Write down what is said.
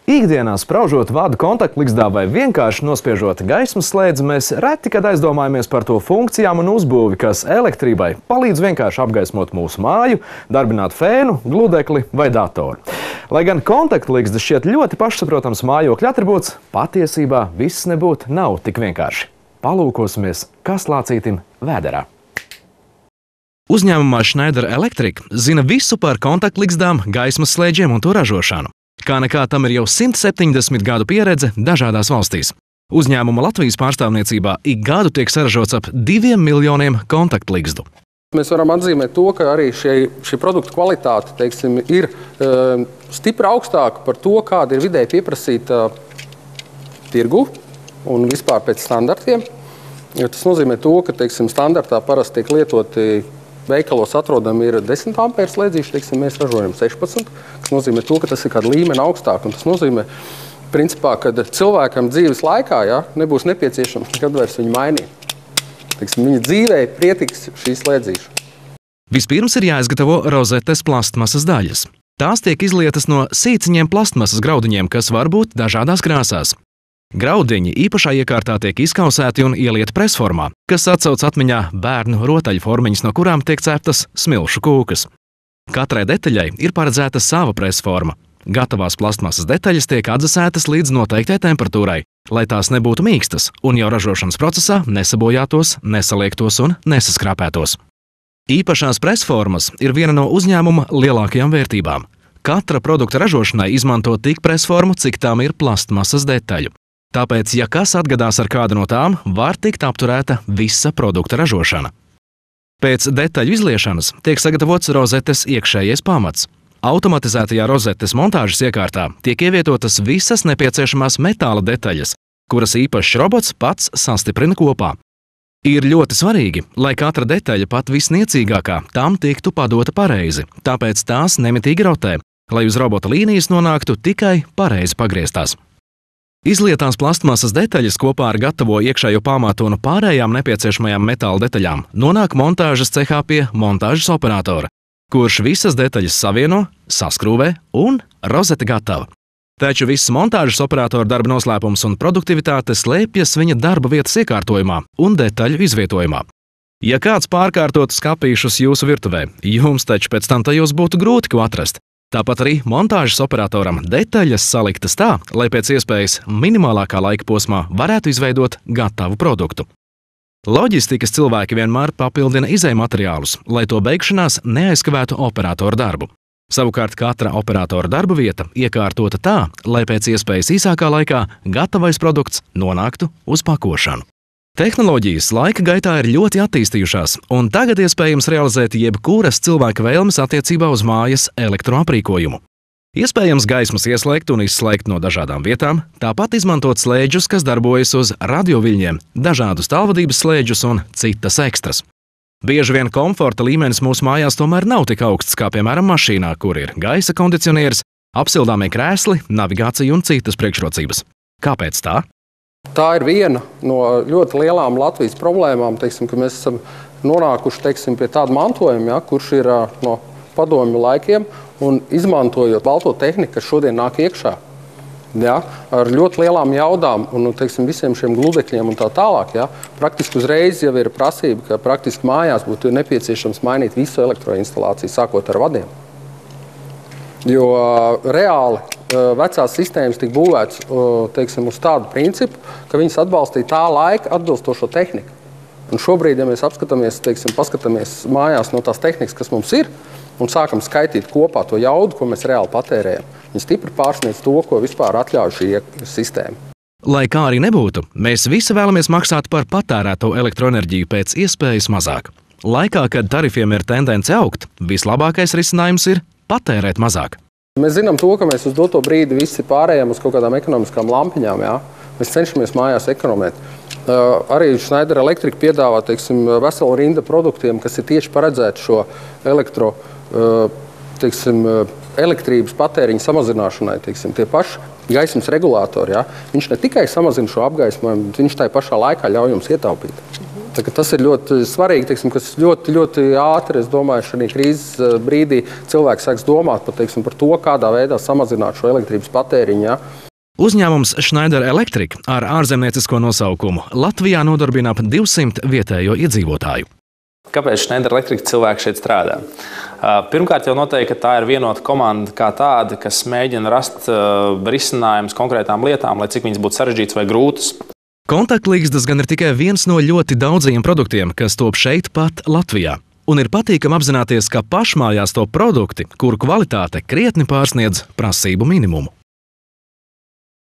Ikdienā spraužot vadu kontaktligzdā vai vienkārši nospiežot gaismas slēdzi, mēs reti kad aizdomājamies par to funkcijām un uzbūvi, kas elektrībai palīdz vienkārši apgaismot mūsu māju, darbināt fēnu, gludekli vai datoru. Lai gan kontaktligzda šķiet ļoti pašsaprotams mājokļa atribūts, patiesībā viss nebūtu nav tik vienkārši. Palūkosimies, kas lācītim vēderā. Uzņēmumā Schneider Electric zina visu par kontaktligzdām, gaismas slēdžiem un to ražošanu. Kā nekā tam ir jau 170 gadu pieredze dažādās valstīs. Uzņēmuma Latvijas pārstāvniecībā ik gadu tiek saražots ap 2 miljoniem kontaktligzdu. Mēs varam atzīmēt to, ka arī šī produkta kvalitāte, teiksim, ir stipri augstāka par to, kāda ir vidēji pieprasīta tirgu un vispār pēc standartiem. Tas nozīmē to, ka, teiksim, standartā parasti tiek lietoti veikalos atrodami ir 10 ampēru slēdzīši, teiksim, mēs ražojam 16, kas nozīmē to, ka tas ir kāda līmeni augstāk. Un tas nozīmē, principā, ka cilvēkam dzīves laikā nebūs nepieciešams nekad vairs viņu mainīt. Teiksim, viņa dzīvē pietiks šīs slēdzīšu. Vispirms ir jāizgatavo rozetes plastmasas daļas. Tās tiek izlietas no sīciņiem plastmasas graudiņiem, kas var būt dažādās krāsās. Graudiņi īpašā iekārtā tiek izkausēti un ielieti presformā, kas atsauc atmiņā bērnu rotaļformiņas, no kurām tiek ceptas smilšu kūkas. Katrai detaļai ir paredzēta sava presforma. Gatavās plastmasas detaļas tiek atdzesētas līdz noteiktai temperatūrai, lai tās nebūtu mīkstas un jau ražošanas procesā nesabojātos, nesaliektos un nesaskrāpētos. Īpašās presformas ir viena no uzņēmuma lielākajām vērtībām. Katra produkta ražošanai izmanto tik presformu, cik tām ir plastmasas detaļu. Tāpēc, ja kas atgadās ar kādu no tām, var tikt apturēta visa produkta ražošana. Pēc detaļu izliešanas tiek sagatavots rozetes iekšējais pamats. Automatizētajā rozetes montāžas iekārtā tiek ievietotas visas nepieciešamās metāla detaļas, kuras īpašs robots pats sastiprina kopā. Ir ļoti svarīgi, lai katra detaļa, pat visniecīgākā, tam tiktu padota pareizi, tāpēc tās nemitīgi rotē, lai uz robota līnijas nonāktu tikai pareizi pagrieztās. Izlietās plastmasas detaļas kopā ar gatavo iekšējo pamatu un pārējām nepieciešamajām metāla detaļām nonāk montāžas cehā pie montāžas operatora, kurš visas detaļas savieno, saskrūvē un rozete gatava. Taču viss montāžas operatora darba noslēpums un produktivitāte slēpjas viņa darba vietas iekārtojumā un detaļu izvietojumā. Ja kāds pārkārtotu skapīšus jūsu virtuvē, jums taču pēc tam tajos būtu grūti ko atrast. Tāpat arī montāžas operatoram detaļas saliktas tā, lai pēc iespējas minimālākā laika posmā varētu izveidot gatavu produktu. Loģistikas cilvēki vienmēr papildina izejmateriālus, lai to beigšanās neaizkavētu operatora darbu. Savukārt katra operatora darba vieta iekārtota tā, lai pēc iespējas īsākā laikā gatavais produkts nonāktu uz pakošanu. Tehnoloģijas laika gaitā ir ļoti attīstījušās, un tagad iespējams realizēt jebkuras cilvēka vēlmes attiecībā uz mājas elektroaprīkojumu. Iespējams gaismas ieslēgt un izslēgt no dažādām vietām, tāpat izmantot slēdžus, kas darbojas uz radioviļņiem, dažādus tālvadības slēdžus un citas ekstras. Bieži vien komforta līmenis mūsu mājās tomēr nav tik augsts kā, piemēram, mašīnā, kur ir gaisa kondicionieris, apsildāmie krēsli, navigācija un citas priekšrocības. Kāpēc tā? Tā ir viena no ļoti lielām Latvijas problēmām, teiksim, ka mēs esam nonākuši, teiksim, pie tāda mantojuma, kurš ir no padomju laikiem, un izmantojot balto tehniku, kas šodien nāk iekšā, ar ļoti lielām jaudām un, teiksim, visiem šiem gludekļiem un tā tālāk, praktiski uzreiz jau ir prasība, ka praktiski mājās būtu nepieciešams mainīt visu elektroinstalāciju, sākot ar vadiem. Jo reāli vecās sistēmas tika būvētas, teiksim, uz tādu principu, ka viņas atbalstīja tā laika atbilstošo tehniku. Un šobrīd, ja mēs paskatāmies mājās no tās tehnikas, kas mums ir, un sākam skaitīt kopā to jaudu, ko mēs reāli patērējam, viņi stipri pārsniedz to, ko vispār atļauj šī sistēma. Lai kā arī nebūtu, mēs visi vēlamies maksāt par patērēto elektroenerģiju pēc iespējas mazāk. Laikā, kad tarifiem ir tendence augt, vislabākais risinājums ir patērēt mazāk. Mēs zinām to, ka mēs uz doto brīdi visi pārējām uz kaut kādām ekonomiskām lampiņām. Mēs cenšamies mājās ekonomēt. Arī Schneider Electric piedāvā, teiksim, veselu rinda produktiem, kas ir tieši paredzēti šo elektrības patēriņa samazināšanai. Teiksim, tie paši gaismas regulātori. Viņš ne tikai samazina šo apgaismojumu, bet viņš tajā pašā laikā ļauj jums ietaupīt. Tas ir ļoti svarīgi, teiksim, kas ļoti ātri, es domāju, šajā krīzes brīdī cilvēks sāks domāt par to, kādā veidā samazināt šo elektrības patēriņu. Ja? Uzņēmums Schneider Electric ar ārzemniecisko nosaukumu Latvijā nodarbina ap 200 vietējo iedzīvotāju. Kāpēc Schneider Electric cilvēki šeit strādā? Pirmkārt, jau noteikti, ka tā ir vienota komanda kā tāda, kas mēģina rast risinājumus konkrētām lietām, lai cik viņas būtu sarežģītas vai grūtas. Kontaktlīgstas gan ir tikai viens no ļoti daudzajiem produktiem, kas top šeit pat Latvijā. Un ir patīkami apzināties, ka pašmājās top produkti, kuru kvalitāte krietni pārsniedz prasību minimumu.